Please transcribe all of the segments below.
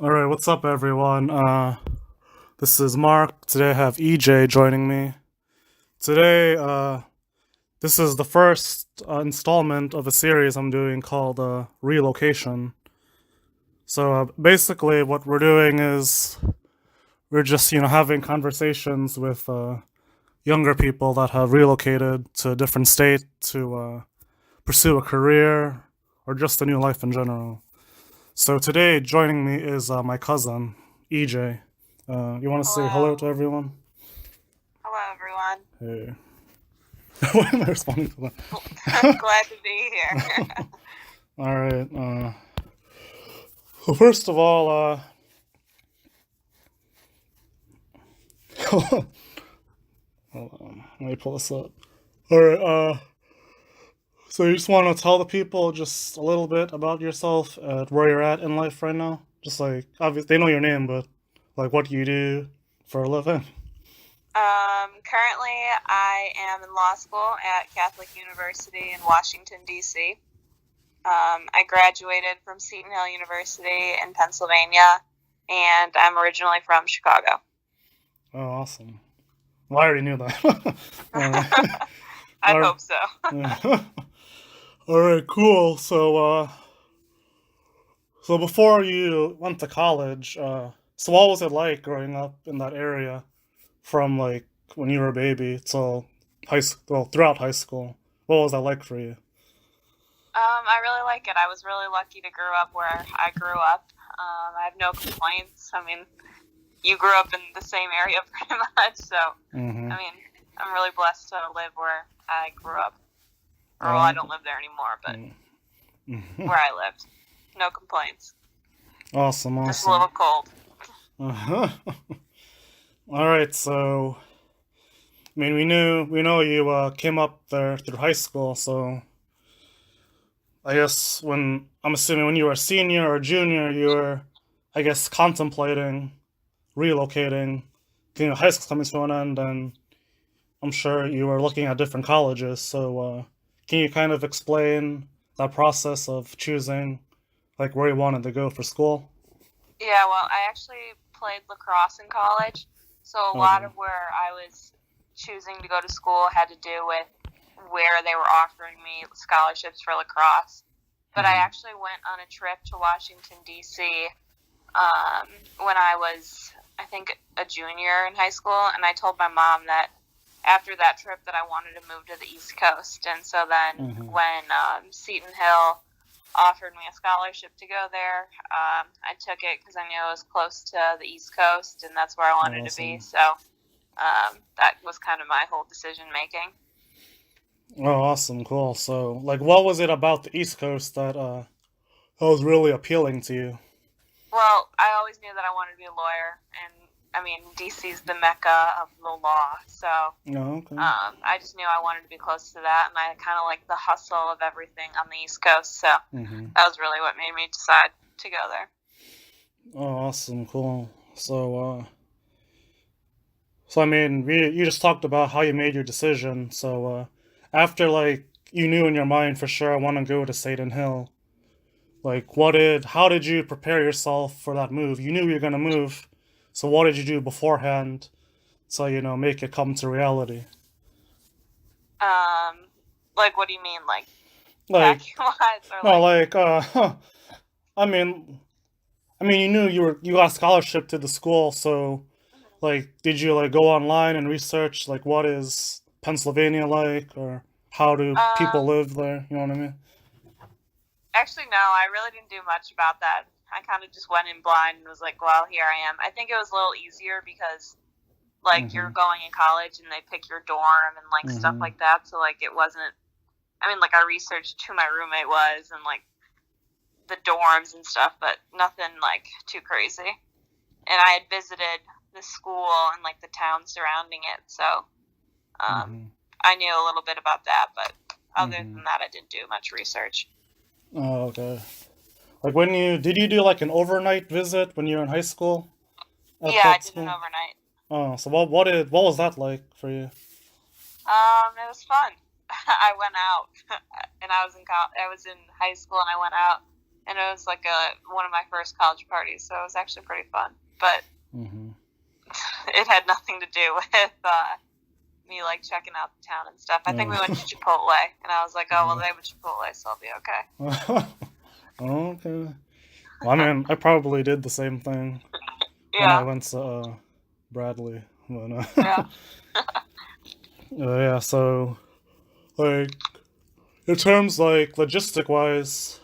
Alright, what's up, everyone? This is Mark. Today I have EJ joining me. Today, this is the first installment of a series I'm doing called Relocation. So, basically, what we're doing is we're just, having conversations with younger people that have relocated to a different state to pursue a career or just a new life in general. So today, joining me is my cousin, EJ. You want to say hello to Hello. everyone? Hello, everyone. Hey. Why am I responding to that? Glad to be here. All right. So first of all, hold on. Let me pull this up. All right. So you just want to tell the people just a little bit about yourself, where you're at in life right now. Just like obviously they know your name, but like what you do for a living. Currently, I am in law school at Catholic University in Washington, D.C. I graduated from Seton Hill University in Pennsylvania, and I'm originally from Chicago. Oh, awesome. Well, I already knew that. All right. I'd hope so. All right, cool. So before you went to college, so what was it like growing up in that area from like when you were a baby till high school, well, throughout high school? What was that like for you? I really like it. I was really lucky to grow up where I grew up. I have no complaints. I mean, you grew up in the same area pretty much, so Mm-hmm. I mean, I'm really blessed to live where I grew up. Or well, I Oh, don't live there anymore, but mm-hmm. where I lived, no complaints. Awesome, Just a little awesome. cold. Uh-huh. All right, so I mean, we know you came up there through high school, so I guess when I'm assuming when you were a senior or junior, you were, I guess, contemplating relocating. High school's coming to an end, and I'm sure you were looking at different colleges. So, can you kind of explain that process of choosing, like, where you wanted to go for school? Yeah, well, I actually played lacrosse in college, so a lot Okay. of where I was choosing to go to school had to do with where they were offering me scholarships for lacrosse. But I Mm-hmm. actually went on a trip to Washington, D.C. When I was, I think, a junior in high school, and I told my mom that after that trip that I wanted to move to the East Coast. And so then Mm-hmm. when Seton Hill offered me a scholarship to go there, I took it because I knew it was close to the East Coast, and that's where I wanted to be. Awesome. So that was kind of my whole decision making. Oh, awesome. Cool. So, like, what was it about the East Coast that was really appealing to you? Well, I always knew that I wanted to be a lawyer, and I mean, DC's the mecca of the law, so Oh, okay. I just knew I wanted to be close to that, and I kind of like the hustle of everything on the East Coast, so Mm-hmm. that was really what made me decide to go there. Oh, awesome. Cool. So I mean, you just talked about how you made your decision. So, after like you knew in your mind for sure I want to go to Satan Hill. Like, how did you prepare yourself for that move? You knew you were gonna move, so what did you do beforehand to make it come to reality? Um, like, what do you mean, like Like, packing wise, or no, like? like, I mean, you knew you got a scholarship to the school, so like, did you like go online and research like what is Pennsylvania like, or how do people Um, live there? You know what I mean? Actually, no, I really didn't do much about that. I kind of just went in blind and was like, well, here I am. I think it was a little easier because like Mm-hmm. you're going in college and they pick your dorm and like stuff Mm-hmm. like that. So like it wasn't. I mean, like I researched who my roommate was and like the dorms and stuff, but nothing like too crazy. And I had visited the school and like the town surrounding it, so um, Mm-hmm. I knew a little bit about that. But other Mm-hmm. than that, I didn't do much research. Oh, okay. Like when you did you do like an overnight visit when you were in high school at Yeah, I that did an school? overnight. Oh, so what was that like for you? It was fun. I went out, and I was in high school, and I went out. and it was like one of my first college parties, so it was actually pretty fun. But it had nothing to do with me like checking out the town and stuff. I think we went to Chipotle, and I was like, oh well, they have a Chipotle, so I'll be okay. Okay. Well, I mean, I probably did the same thing when I went to Bradley. But, Yeah. yeah, so, like, in terms, like, logistic-wise,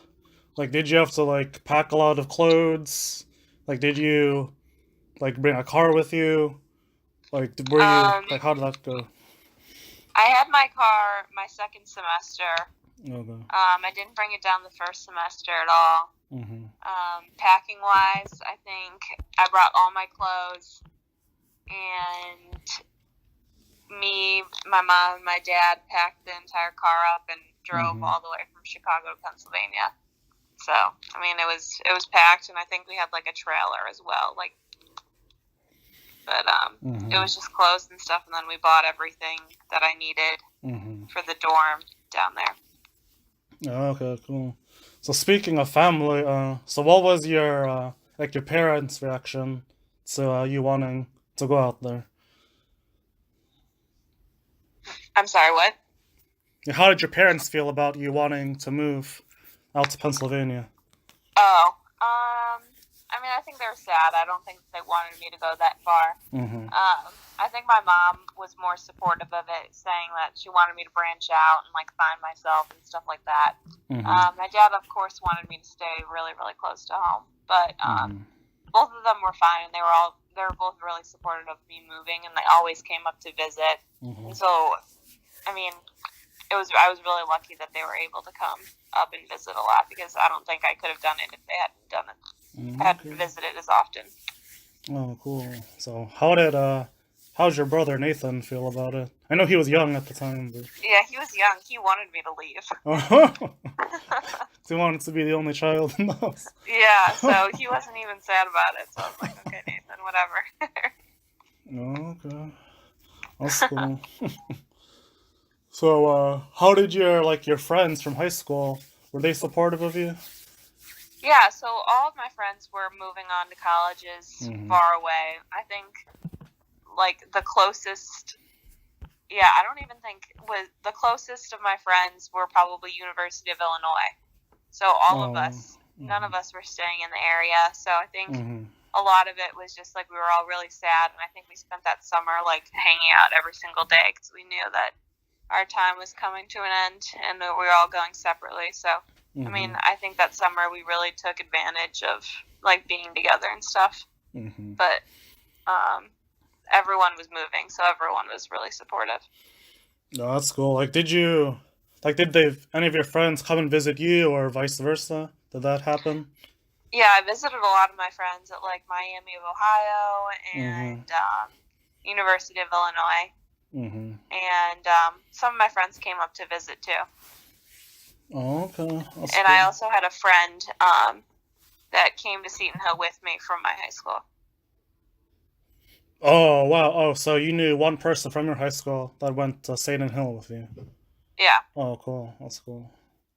like, did you have to, like, pack a lot of clothes? Like, did you, like, bring a car with you? Like, were you, like, how did that go? I had my car my second semester. Okay. I didn't bring it down the first semester at all. Packing-wise, I think I brought all my clothes, and me, my mom, and my dad packed the entire car up and drove all the way from Chicago to Pennsylvania. So, I mean, it was packed, and I think we had like a trailer as well. Like, but it was just clothes and stuff, and then we bought everything that I needed for the dorm down there. Okay, cool. So speaking of family, so what was your like your parents' reaction to you wanting to go out there? I'm sorry, what? How did your parents feel about you wanting to move out to Pennsylvania? Oh, I mean, I think they were sad. I don't think they wanted me to go that far. I think my mom was more supportive of it, saying that she wanted me to branch out and like find myself and stuff like that. My dad, of course, wanted me to stay really, really close to home, but both of them were fine, and they were both really supportive of me moving, and they always came up to visit. And so, I mean, I was really lucky that they were able to come up and visit a lot, because I don't think I could have done it if they hadn't done it. I hadn't visited as often. Oh, cool. So how'd your brother Nathan feel about it? I know he was young at the time, but yeah, he was young. He wanted me to leave. He wanted to be the only child in the house. Yeah, so he wasn't even sad about it. So I was like, okay, Nathan, whatever. Okay, that's cool. So, how did your friends from high school, were they supportive of you? Yeah, so all of my friends were moving on to colleges far away. I think, like, the closest, I don't even think, the closest of my friends were probably University of Illinois. So all of us, none of us were staying in the area. So I think a lot of it was just, like, we were all really sad. And I think we spent that summer, like, hanging out every single day, because we knew that our time was coming to an end and that we were all going separately. So, I mean, I think that summer we really took advantage of, like, being together and stuff. But everyone was moving, so everyone was really supportive. No, that's cool. Like, did any of your friends come and visit you, or vice versa? Did that happen? Yeah, I visited a lot of my friends at, like, Miami of Ohio and University of Illinois. And some of my friends came up to visit, too. Oh, okay. That's and cool. I also had a friend that came to Seton Hill with me from my high school. Oh, wow. Oh, so you knew one person from your high school that went to Seton Hill with you. Yeah. Oh, cool. That's cool.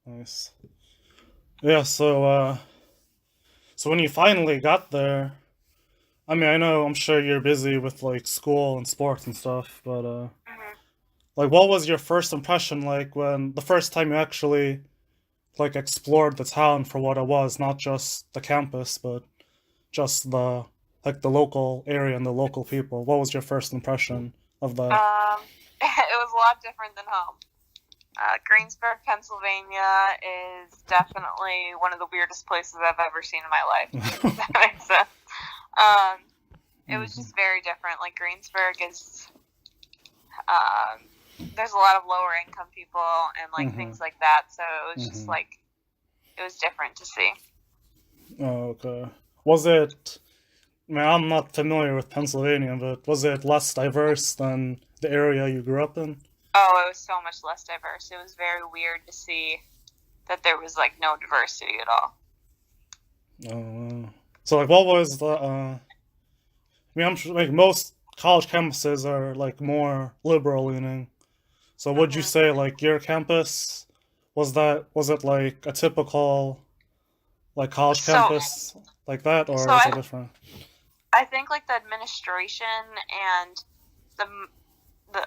Nice. Yeah, so when you finally got there, I mean, I'm sure you're busy with, like, school and sports and stuff, but, like, what was your first impression like when the first time you actually, like, explored the town for what it was, not just the campus, but just the local area and the local people? What was your first impression of that? It was a lot different than home. Greensburg, Pennsylvania is definitely one of the weirdest places I've ever seen in my life. If that makes sense. It was just very different. Like, Greensburg is, there's a lot of lower income people and, like, things like that. So it was just, like, it was different to see. Oh, okay. Was it, I mean, I'm not familiar with Pennsylvania, but was it less diverse than the area you grew up in? Oh, it was so much less diverse. It was very weird to see that there was, like, no diversity at all. Oh, so, like, what was the, I mean, I'm sure, like, most college campuses are, like, more liberal leaning. So would you say, like, your campus, was it, like, a typical, like college So campus like that, or so was I it different? I think like the administration and the the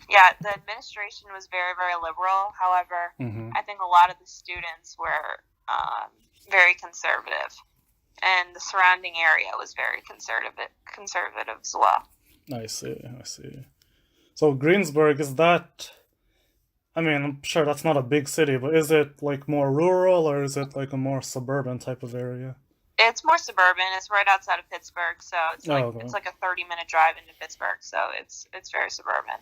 yeah, the administration was very, very liberal. However, Mm-hmm. I think a lot of the students were very conservative, and the surrounding area was very conservative as well. I see. I see. So Greensburg, is that? I mean, I'm sure that's not a big city, but is it like more rural or is it like a more suburban type of area? It's more suburban. It's right outside of Pittsburgh, so Oh, it's okay. like a 30-minute drive into Pittsburgh, so it's very suburban.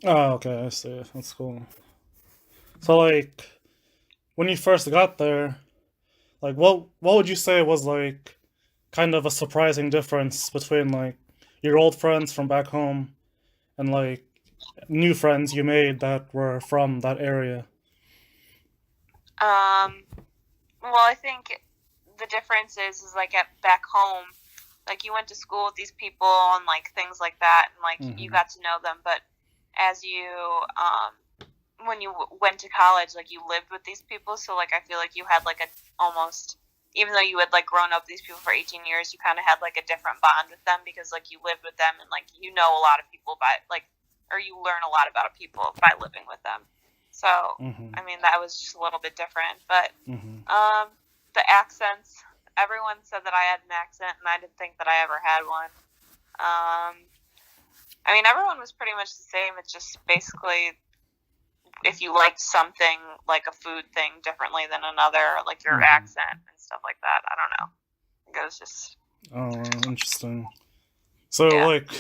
Oh, okay. I see. That's cool. So, like, when you first got there, like, what would you say was like kind of a surprising difference between like your old friends from back home and like new friends you made that were from that area? Um, well, I think the difference is like at back home, like you went to school with these people and like things like that, and like you Mm-hmm. got to know them. But as you when you went to college, like you lived with these people, so like I feel like you had like a almost, even though you had like grown up with these people for 18 years, you kind of had like a different bond with them because like you lived with them and like you know a lot of people by like, or you learn a lot about people by living with them. So Mm-hmm. I mean that was just a little bit different, but Mm-hmm. the accents. Everyone said that I had an accent, and I didn't think that I ever had one. Um, I mean, everyone was pretty much the same. It's just basically if you liked something, like a food thing, differently than another, like your Mm-hmm. accent and stuff like that. I don't know. It was just, Oh, interesting. So yeah. like,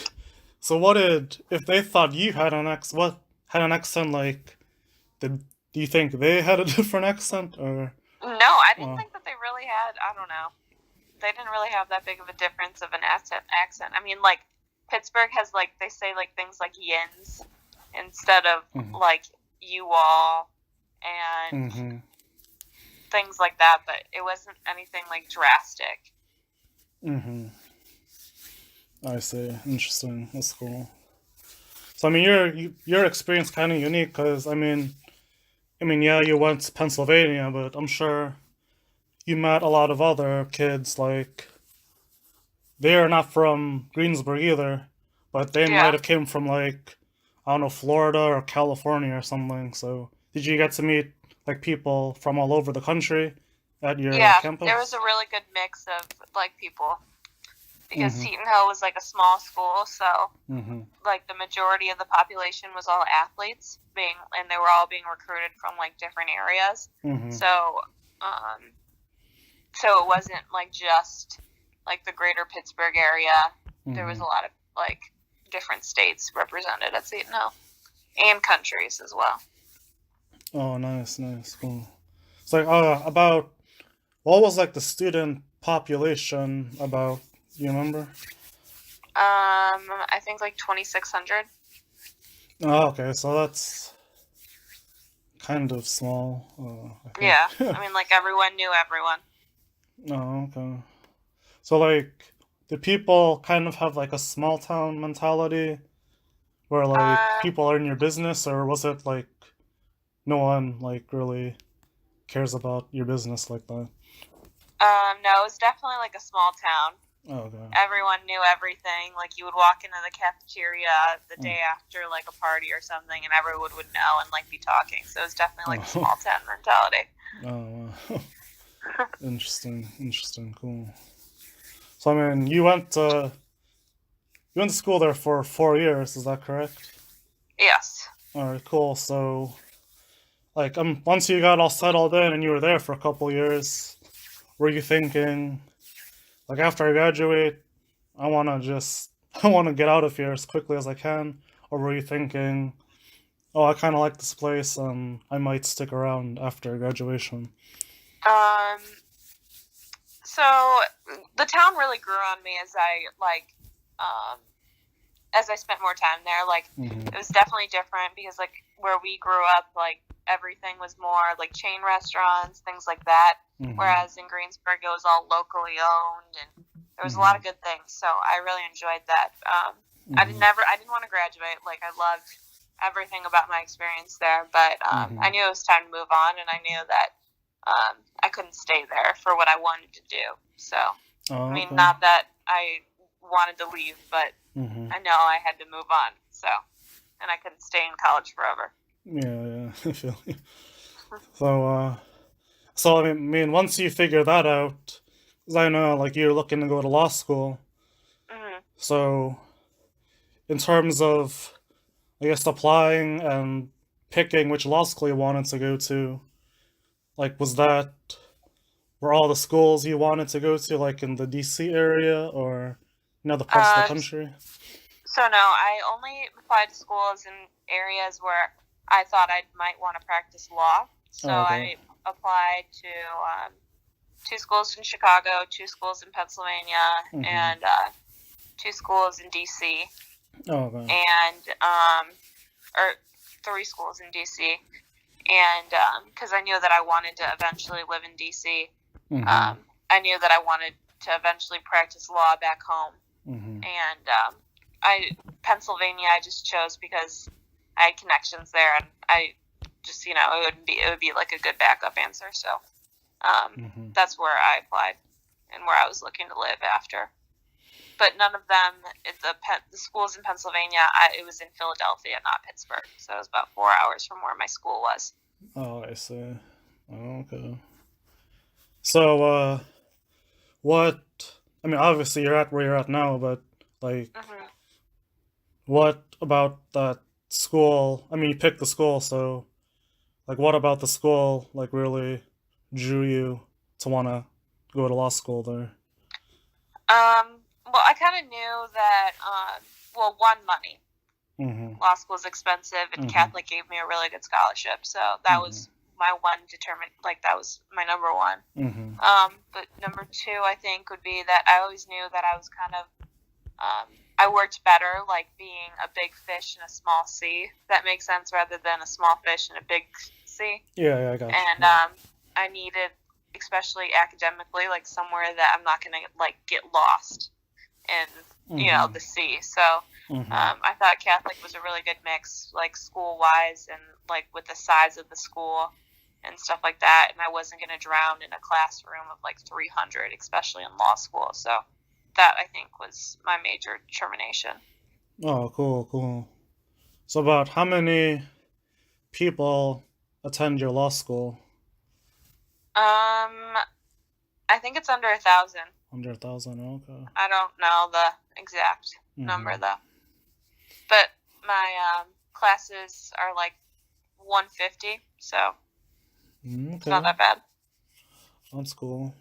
so what did if they thought you had an accent? What had an accent like? Did do you think they had a different accent or? No, I didn't Oh. think that they really had. I don't know. They didn't really have that big of a difference of an accent. I mean, like Pittsburgh has like they say like things like yins instead of Mm-hmm. like you all and Mm-hmm. things like that, but it wasn't anything like drastic. Mm-hmm. I see. Interesting. That's cool. So I mean, your experience kind of unique because I mean, yeah, you went to Pennsylvania, but I'm sure you met a lot of other kids like they're not from Greensburg either, but they might Yeah, have came from like I don't know Florida or California or something. So did you get to meet like people from all over the country at your yeah. There was campus? a really good mix of like people because Mm-hmm. Seton Hill was like a small school, so Mm-hmm. like the majority of the population was all athletes being, and they were all being recruited from like different areas. Mm-hmm. So, um, so it wasn't like just like the greater Pittsburgh area. There was Mm-hmm. a lot of like different states represented at Seton Hill and countries as well. Oh, nice, nice, cool. It's like about what was like the student population about? You remember? I think like 2,600. Oh, okay, so that's kind of small, I Yeah, think. I mean like everyone knew everyone. Oh, okay. So, like, do people kind of have like a small town mentality where like Uh, people are in your business, or was it like no one like really cares about your business like that? no, it was definitely like a small town. Oh, okay. Everyone knew everything. Like you would walk into the cafeteria the Oh, day after like a party or something, and everyone would know and like be talking. So it was definitely like a oh, small town mentality. oh, wow. Interesting, interesting, cool. So, I mean, you went to school there for 4 years, is that correct? Yes. All right, cool. So, like, once you got all settled in and you were there for a couple years, were you thinking, like, after I graduate, I want to just, I want to get out of here as quickly as I can? Or were you thinking, oh, I kind of like this place and I might stick around after graduation? Um. So the town really grew on me um, as I spent more time there. Like Mm-hmm. it was definitely different because like where we grew up, like everything was more like chain restaurants, things like that. Mm-hmm. Whereas in Greensburg, it was all locally owned, and there was a lot Mm-hmm. of good things. So I really enjoyed that. Mm-hmm. I didn't want to graduate. Like I loved everything about my experience there, but Mm-hmm. I knew it was time to move on, and I knew that I couldn't stay there for what I wanted to do. So, Oh, I mean, okay. not that I wanted to leave, but Mm-hmm. I know I had to move on. So, and I couldn't stay in college forever. Yeah, I feel you. So I mean, once you figure that out, 'cause I know like you're looking to go to law school. Mm-hmm. So in terms of, I guess, applying and picking which law school you wanted to go to, like, were all the schools you wanted to go to, like, in the DC area or in other parts of the country? So no, I only applied to schools in areas where I thought I might want to practice law. So Oh, okay. I applied to 2 schools in Chicago, 2 schools in Pennsylvania, Mm-hmm. and 2 schools in DC, Oh, okay. and or 3 schools in DC. And because I knew that I wanted to eventually live in DC, Mm-hmm. I knew that I wanted to eventually practice law back home. Mm-hmm. And Pennsylvania I just chose because I had connections there, and I just it would be like a good backup answer. So that's where I applied and where I was looking to live after. But none of them, the schools in Pennsylvania, it was in Philadelphia, not Pittsburgh. So it was about 4 hours from where my school was. Oh, I see. Oh, okay. So, what? I mean, obviously you're at where you're at now, but like, Mm-hmm. what about that school? I mean, you picked the school, so like, what about the school like really drew you to want to go to law school there? Well, I kind of knew that. Well, one, money. Mm-hmm. Law school is expensive, and Mm-hmm. Catholic gave me a really good scholarship, so that was my one that was my number one. Mm-hmm. But number 2, I think, would be that I always knew that I was kind of, I worked better like being a big fish in a small sea. If that makes sense, rather than a small fish in a big sea. Yeah, I got you. And I needed, especially academically, like somewhere that I'm not gonna like get lost in the sea. So I thought Catholic was a really good mix, like school wise and like with the size of the school and stuff like that. And I wasn't gonna drown in a classroom of like 300, especially in law school. So that I think was my major determination. Oh, cool. So about how many people attend your law school? I think it's under 1,000. 100,000. Okay. I don't know the exact number though, but my classes are like 150, so it's not that bad. That's cool.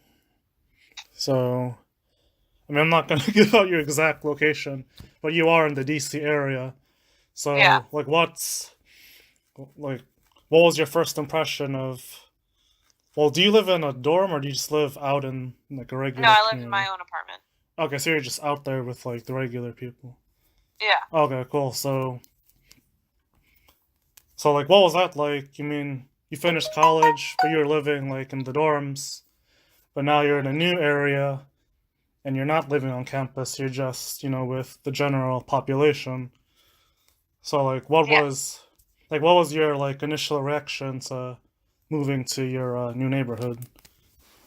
So, I mean, I'm not gonna give out your exact location, but you are in the DC area. So, Yeah. like, what was your first impression of? Well, do you live in a dorm or do you just live out in like a regular? No, I live in community? my own apartment. Okay, so you're just out there with like the regular people. Yeah. Okay, cool. So like, what was that like? You mean you finished college, but you were living like in the dorms, but now you're in a new area, and you're not living on campus. You're just with the general population. So like, what was your like initial reaction to moving to your new neighborhood?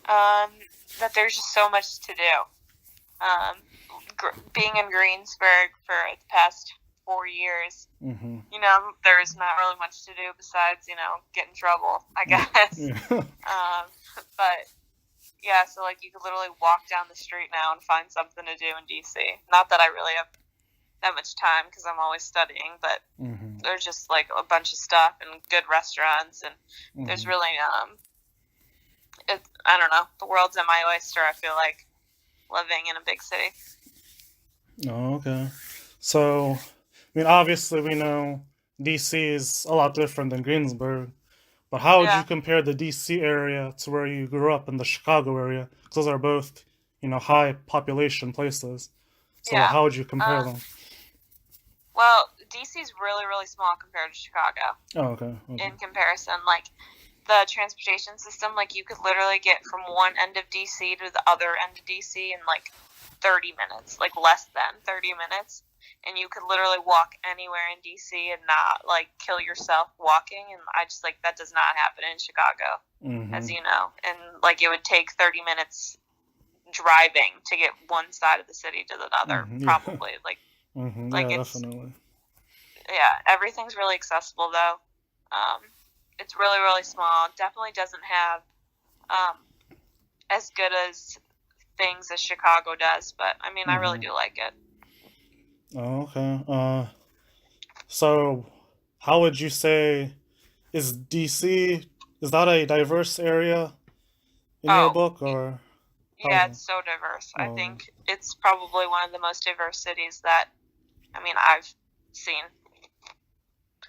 That there's just so much to do. Being in Greensburg for the past 4 years, there's not really much to do besides, get in trouble, I guess. Yeah. But yeah, so like you could literally walk down the street now and find something to do in DC. Not that I really have that much time because I'm always studying, but there's just like a bunch of stuff and good restaurants, and there's really I don't know, the world's at my oyster. I feel like living in a big city. Oh, okay. So, I mean, obviously we know DC is a lot different than Greensburg, but how would you compare the DC area to where you grew up in the Chicago area? Because those are both, high population places. So how would you compare them? Well, DC is really, really small compared to Chicago. Oh, okay. In comparison, like the transportation system, like you could literally get from one end of DC to the other end of DC in like 30 minutes, like less than 30 minutes. and you could literally walk anywhere in DC and not like kill yourself walking. And I just like that does not happen in Chicago, as you know. And like it would take 30 minutes driving to get one side of the city to the other, probably. Like, like yeah, it's definitely. yeah, everything's really accessible though. It's really really small. Definitely doesn't have as good as things as Chicago does, but I mean, I really do like it. Oh, okay. So how would you say is DC? Is that a diverse area in your Oh, book, or how's yeah, it? it's so diverse. I Oh, think it's probably one of the most diverse cities that I mean I've seen.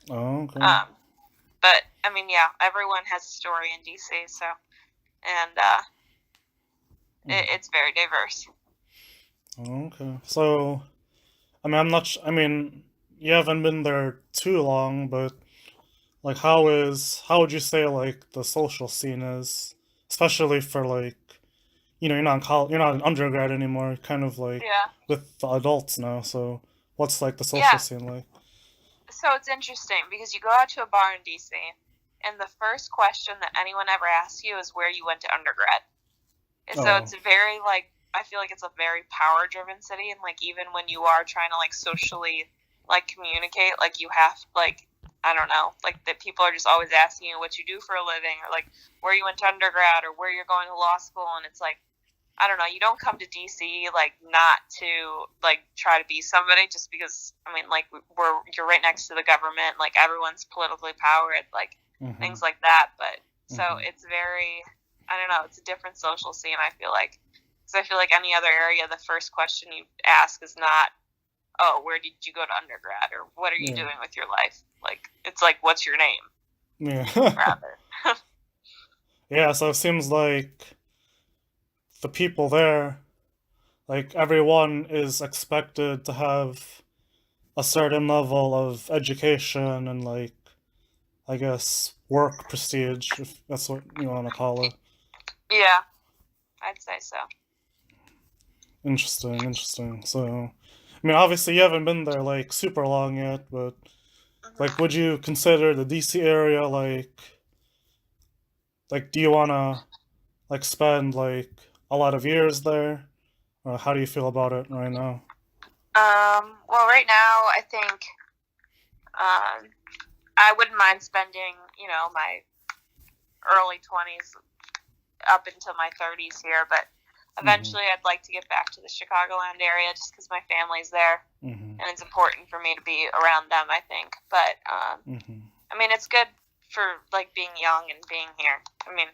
oh, okay. Um, but I mean, yeah, everyone has a story in DC, so and it's very diverse. Oh, okay. So, I mean, I'm not. I mean, you haven't been there too long, but like, how would you say like the social scene is, especially for like you're not in college, you're not an undergrad anymore, you're kind of like Yeah, with the adults now. So, what's like the social yeah. scene like? So it's interesting because you go out to a bar in DC, and the first question that anyone ever asks you is where you went to undergrad. And so Oh, it's very like I feel like it's a very power driven city, and like even when you are trying to like socially like communicate, like you have like I don't know, like that people are just always asking you what you do for a living, or like where you went to undergrad, or where you're going to law school, and it's like I don't know, you don't come to DC like not to like try to be somebody just because I mean like you're right next to the government, like everyone's politically powered, like mm-hmm, things like that. But so mm-hmm, it's very I don't know, it's a different social scene. I feel like because I feel like any other area, the first question you ask is not, "Oh, where did you go to undergrad?" or "What are you yeah, doing with your life?" Like it's like, "What's your name?" yeah, rather. yeah. So it seems like the people there, like everyone is expected to have a certain level of education and like I guess work prestige, if that's what you want to call it. Yeah, I'd say so. Interesting, interesting. So, I mean, obviously you haven't been there like super long yet, but like, Hmm. would you consider the DC area like, do you wanna like spend like a lot of years there, or how do you feel about it right now? Well, right now, I think um, I wouldn't mind spending, you know, my early 20s up until my 30s here, but Mm-hmm. eventually I'd like to get back to the Chicagoland area just because my family's there Mm-hmm. and it's important for me to be around them, I think. But, Mm-hmm. I mean, it's good for, like, being young and being here. I mean,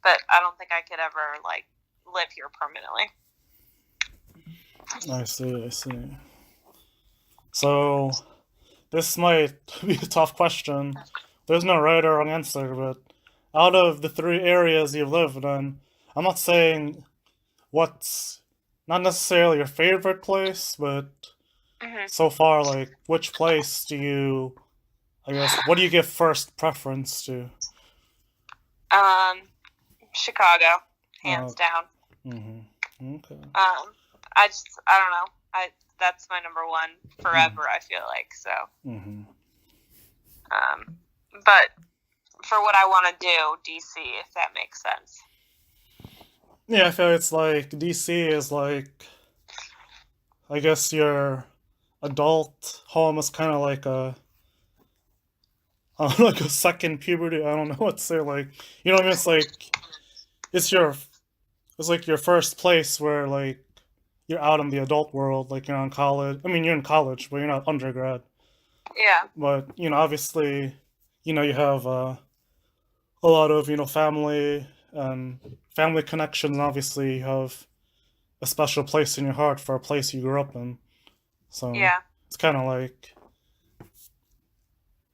but I don't think I could ever, like, live here permanently. I see. I see. So this might be a tough question. There's no right or wrong answer, but out of the three areas you've lived in, I'm not saying what's not necessarily your favorite place, but Hmm. so far, like, which place do you, I guess, what do you give first preference to? Um, Chicago, Uh, hands down. mm-hmm. Okay. I just, I don't know. That's my number one Mm-hmm. forever, I feel like. So, Mm-hmm. um, but for what I want to do, DC, if that makes sense. Yeah, I feel it's like DC is like, I guess your adult home is kind of like a, like a second puberty. I don't know what to say. Like, you know what I mean? It's your, it's like your first place where like you're out in the adult world. Like you're in college. I mean, you're in college, but you're not undergrad. Yeah, But obviously, you have a lot of family and family connections. And obviously, you have a special place in your heart for a place you grew up in. So yeah, it's kind of like,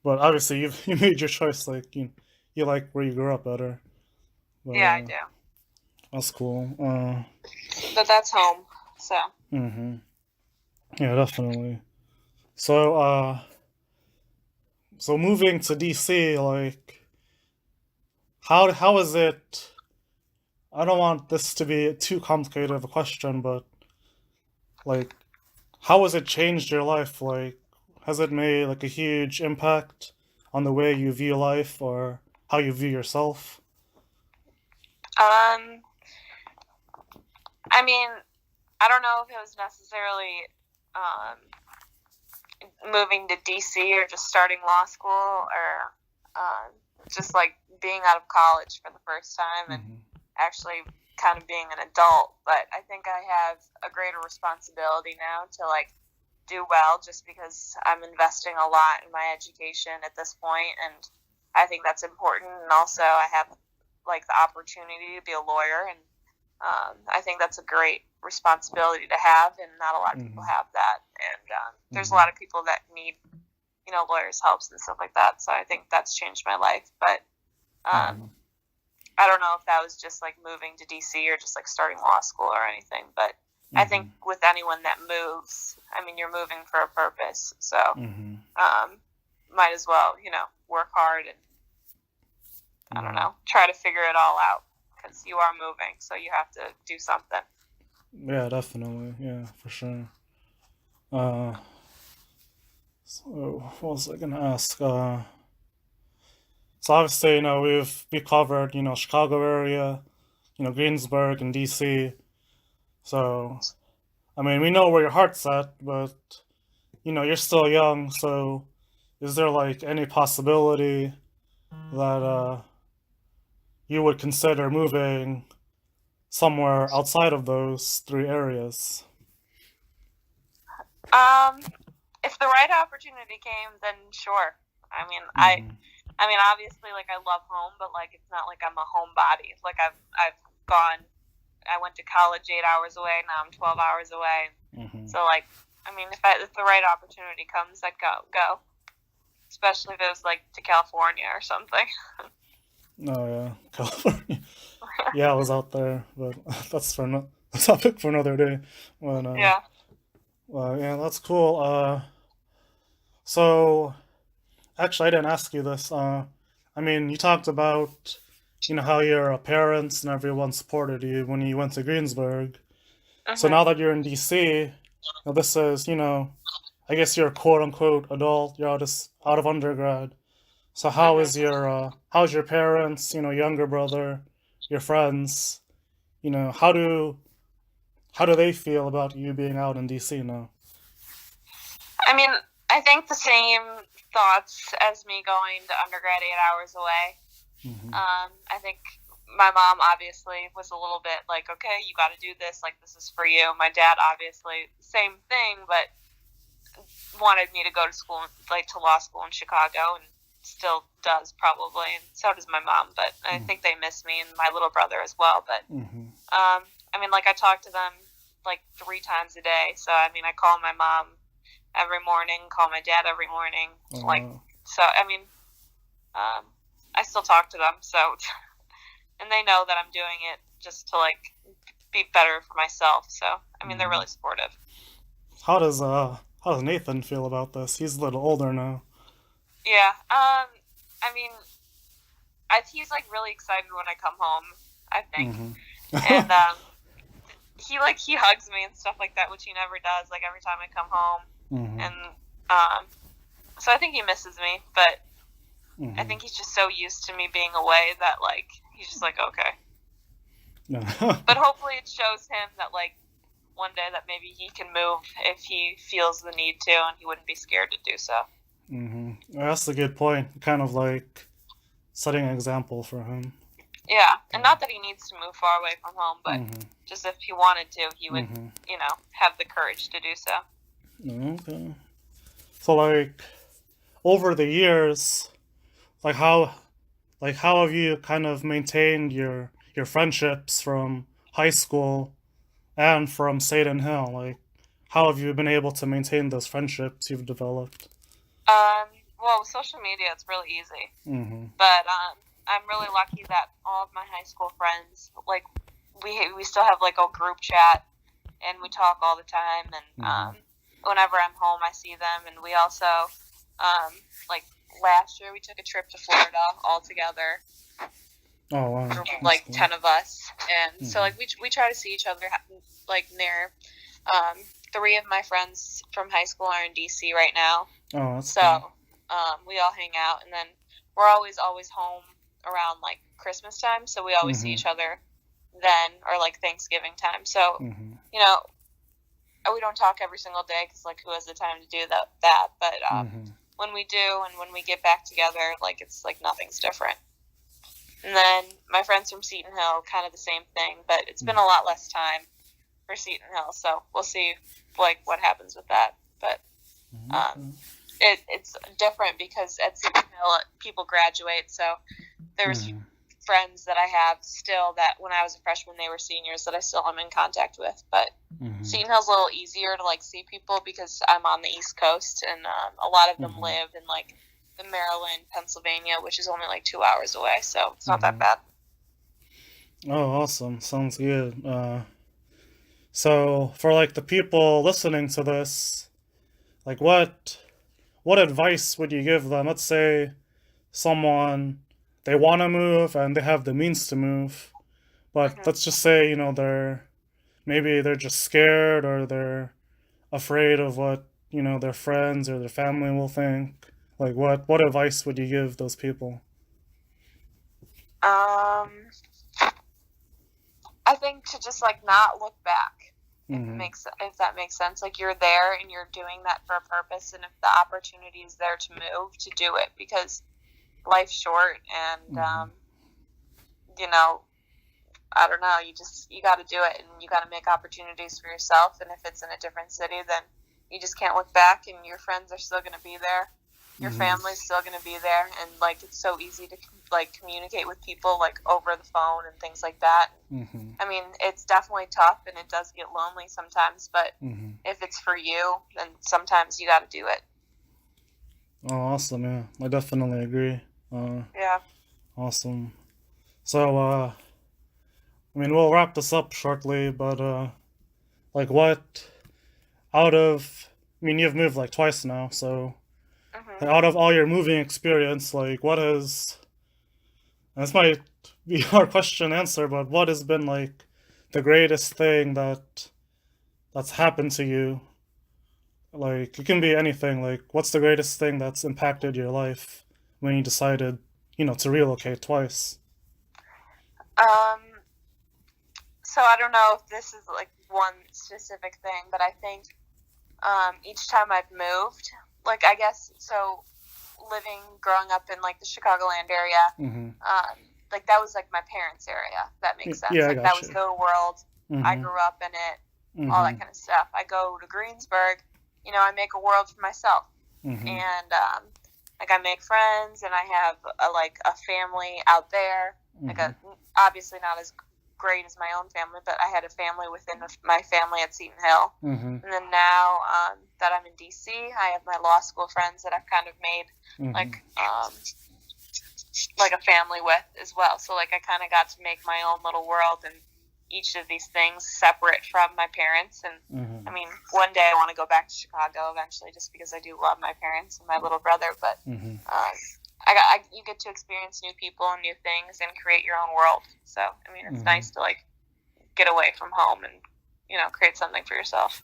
but obviously you made your choice. Like you like where you grew up better. But yeah, I do. that's cool. But that's home. So, Hmm. Yeah, definitely. So so moving to DC, like how is it? I don't want this to be too complicated of a question, but like how has it changed your life? Like, has it made like a huge impact on the way you view life or how you view yourself? Um, I mean, I don't know if it was necessarily um, moving to DC or just starting law school or just like being out of college for the first time and Hmm. actually kind of being an adult. But I think I have a greater responsibility now to like do well just because I'm investing a lot in my education at this point, and I think that's important. And also, I have like the opportunity to be a lawyer, and I think that's a great responsibility to have, and not a lot of people Hmm. have that. And there's a Hmm. lot of people that need, lawyers' helps and stuff like that. So I think that's changed my life. But um, Hmm. I don't know if that was just like moving to DC or just like starting law school or anything. But I think Hmm. with anyone that moves, I mean, you're moving for a purpose. So Hmm. might as well, work hard and I don't Hmm. know, try to figure it all out because you are moving, so you have to do something. Yeah, definitely. Yeah, for sure. Uh, so what was I gonna ask? So obviously, we covered, Chicago area, Greensburg and DC. So I mean, we know where your heart's at, but you're still young. So is there like any possibility that you would consider moving somewhere outside of those three areas? Um, if the right opportunity came, then sure. I mean, I, Hmm. I mean, obviously, like I love home, but like it's not like I'm a homebody. Like I've gone. I went to college 8 hours away. Now I'm 12 hours away. Hmm. So like, I mean, if the right opportunity comes, I'd go. Especially if it was like to California or something. Oh yeah, California. Yeah, I was out there, but that's for no a topic for another day. But Yeah. well, yeah, that's cool. So actually, I didn't ask you this. I mean, you talked about, how your parents and everyone supported you when you went to Greensburg. So Mhm. now that you're in DC, this is, I guess you're a quote unquote adult. You're out of undergrad. So Mhm. how's your parents, younger brother, your friends, how do they feel about you being out in DC now? I mean, I think the same thoughts as me going to undergrad 8 hours away. Hmm. I think my mom obviously was a little bit like, okay, you got to do this. Like, this is for you. My dad obviously same thing, but wanted me to go to school, like to law school in Chicago, and still does probably, and so does my mom. But I think they miss me and my little brother as well. But Hmm. I mean, like I talk to them like 3 times a day. So I mean, I call my mom every morning, call my dad every morning. Oh Like, wow. so I mean, um, I still talk to them. So, and they know that I'm doing it just to like be better for myself. So, I mean, they're Hmm. really supportive. How does Nathan feel about this? He's a little older now. Yeah. I mean, he's like really excited when I come home. I think, Hmm. and he hugs me and stuff like that, which he never does. Like every time I come home, Hmm. and so I think he misses me, but I Hmm. think he's just so used to me being away that like he's just like okay. Yeah. But hopefully it shows him that like one day that maybe he can move if he feels the need to, and he wouldn't be scared to do so. Hmm. That's a good point. Kind of like setting an example for him. Yeah, and not that he needs to move far away from home, but Hmm. just if he wanted to, he would, Hmm. have the courage to do so. Okay. So like over the years, like how have you kind of maintained your friendships from high school and from Satan Hill? Like how have you been able to maintain those friendships you've developed? Well, with social media, it's really easy, Hmm. but I'm really lucky that all of my high school friends, like, we still have like a group chat, and we talk all the time, and Hmm. whenever I'm home, I see them, and we also, like last year, we took a trip to Florida all together, Oh wow, group of that's like cool. 10 of us, and so Hmm. like we try to see each other like near. 3 of my friends from high school are in DC right now. Oh, that's So cool. we all hang out, and then we're always home around like Christmas time. So we always see Mm-hmm. each other then, or like Thanksgiving time. So Mm-hmm. you know, we don't talk every single day because like who has the time to do that? But Mm-hmm. when we do, and when we get back together, like it's like nothing's different. And then my friends from Seton Hill, kind of the same thing, but it's been a lot less time for Seton Hill, so we'll see like what happens with that. But it's different because at Seton Hill people graduate, so there's Mm-hmm. friends that I have still that when I was a freshman they were seniors that I still am in contact with. But Mm-hmm. Seton Hill's a little easier to like see people because I'm on the East Coast, and a lot of them Mm-hmm. live in like the Maryland, Pennsylvania, which is only like 2 hours away, so it's not that bad. Oh, awesome. Sounds good. So for like the people listening to this, like what advice would you give them? Let's say someone they want to move and they have the means to move, but Mm-hmm. let's just say, they're just scared or they're afraid of what, their friends or their family will think. Like what advice would you give those people? I think to just like not look back, Mm-hmm. if that makes sense. Like you're there and you're doing that for a purpose, and if the opportunity is there to move, to do it because life's short, and Mm-hmm. I don't know, you got to do it, and you got to make opportunities for yourself. And if it's in a different city, then you just can't look back, and your friends are still going to be there. Your Mm-hmm. family's still going to be there, and like it's so easy to like communicate with people like over the phone and things like that. Mm-hmm. I mean, it's definitely tough and it does get lonely sometimes, but Mm-hmm. if it's for you, then sometimes you got to do it. Oh, awesome. Yeah, I definitely agree. Yeah. Awesome. So, we'll wrap this up shortly, but like, what out of, you've moved like twice now, so Mhm. like, out of all your moving experience, like, what has, and this might be a hard question to answer, but what has been like the greatest thing that's happened to you? Like, it can be anything. Like, what's the greatest thing that's impacted your life when you decided, to relocate twice? Um so I don't know if this is like one specific thing, but I think each time I've moved, like I guess so growing up in like the Chicagoland area, Mm-hmm. like that was like my parents' area. If that makes sense. Yeah, I Like that got was you. their world. I Mm-hmm. grew up in it, all Mm-hmm. that kind of stuff. I go to Greensburg, I make a world for myself, Mm-hmm. and like I make friends, and I have a family out there. Like Mm-hmm. obviously not as great as my own family, but I had a family within my family at Seton Hill. Mm-hmm. And then now that I'm in DC, I have my law school friends that I've kind of made Mm-hmm. like a family with as well. So like I kind of got to make my own little world, and each of these things separate from my parents. And Mm-hmm. I mean, one day I want to go back to Chicago eventually, just because I do love my parents and my little brother. But Mm-hmm. you get to experience new people and new things and create your own world. So I mean, it's Mm-hmm. nice to like get away from home and create something for yourself.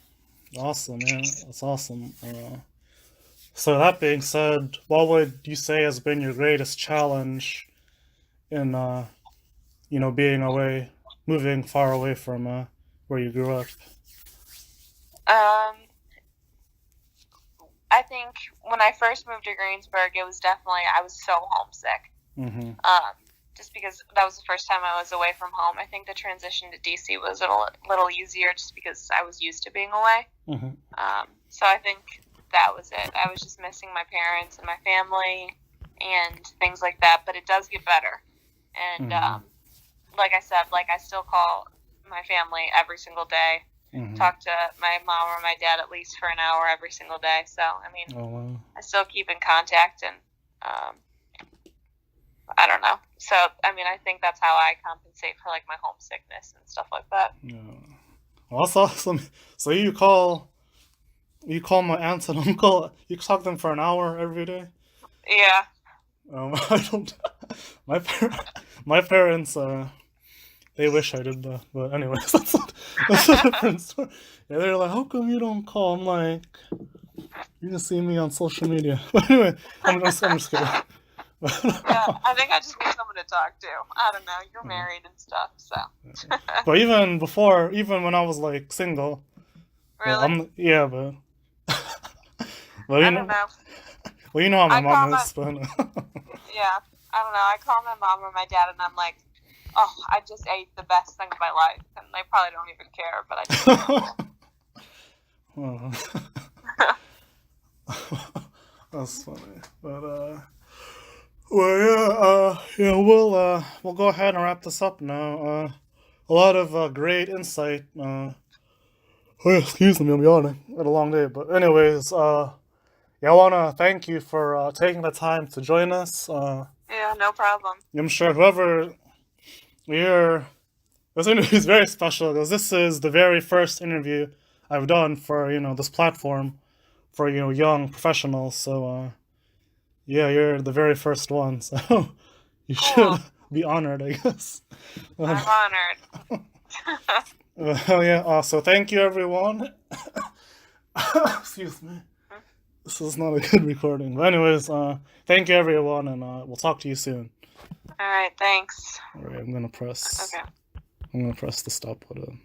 Awesome, yeah, that's awesome. So that being said, what would you say has been your greatest challenge in, being away, moving far away from where you grew up? Um, I think when I first moved to Greensburg, it was definitely I was so homesick. Mm-hmm. Just because that was the first time I was away from home. I think the transition to DC was a little easier just because I was used to being away. Mm-hmm. So I think that was it. I was just missing my parents and my family and things like that. But it does get better. And Mm-hmm. like I said, like I still call my family every single day. Mm-hmm. Talk to my mom or my dad at least for an hour every single day. So I mean, Oh wow. I still keep in contact, and I don't know. So I mean, I think that's how I compensate for like my homesickness and stuff like that. Yeah. Well, that's awesome. So you call my aunt and uncle. You talk to them for an hour every day. Yeah. I don't. My my parents. They wish I did that, but anyways, that's a different story. Yeah, they're like, "How come you don't call?" I'm like, "You can see me on social media." But anyway, I'm just kidding. Yeah, I think I just need someone to talk to. I don't know. You're married and stuff, so. But even before, even when I was like single, Really? yeah, but well, I don't know. well, you know how my I call mom my is, but yeah. I don't know. I call my mom or my dad, and I'm like, "Oh, I just ate the best thing of my life," and they probably don't even care, but I just. that's funny. But well, yeah, we'll go ahead and wrap this up now. A lot of great insight. Oh, excuse me, I'm yawning. Had a long day, but anyways, yeah, I wanna thank you for taking the time to join us. Yeah, no problem. I'm sure whoever you're, this interview is very special because this is the very first interview I've done for this platform for young professionals. So yeah, you're the very first one. So you Cool. should be honored, I guess. I'm honored. Well, yeah. So thank you, everyone. Excuse me. This is not a good recording. But anyways, thank you, everyone, and we'll talk to you soon. All right, thanks. All right, I'm gonna press. Okay. I'm gonna press the stop button.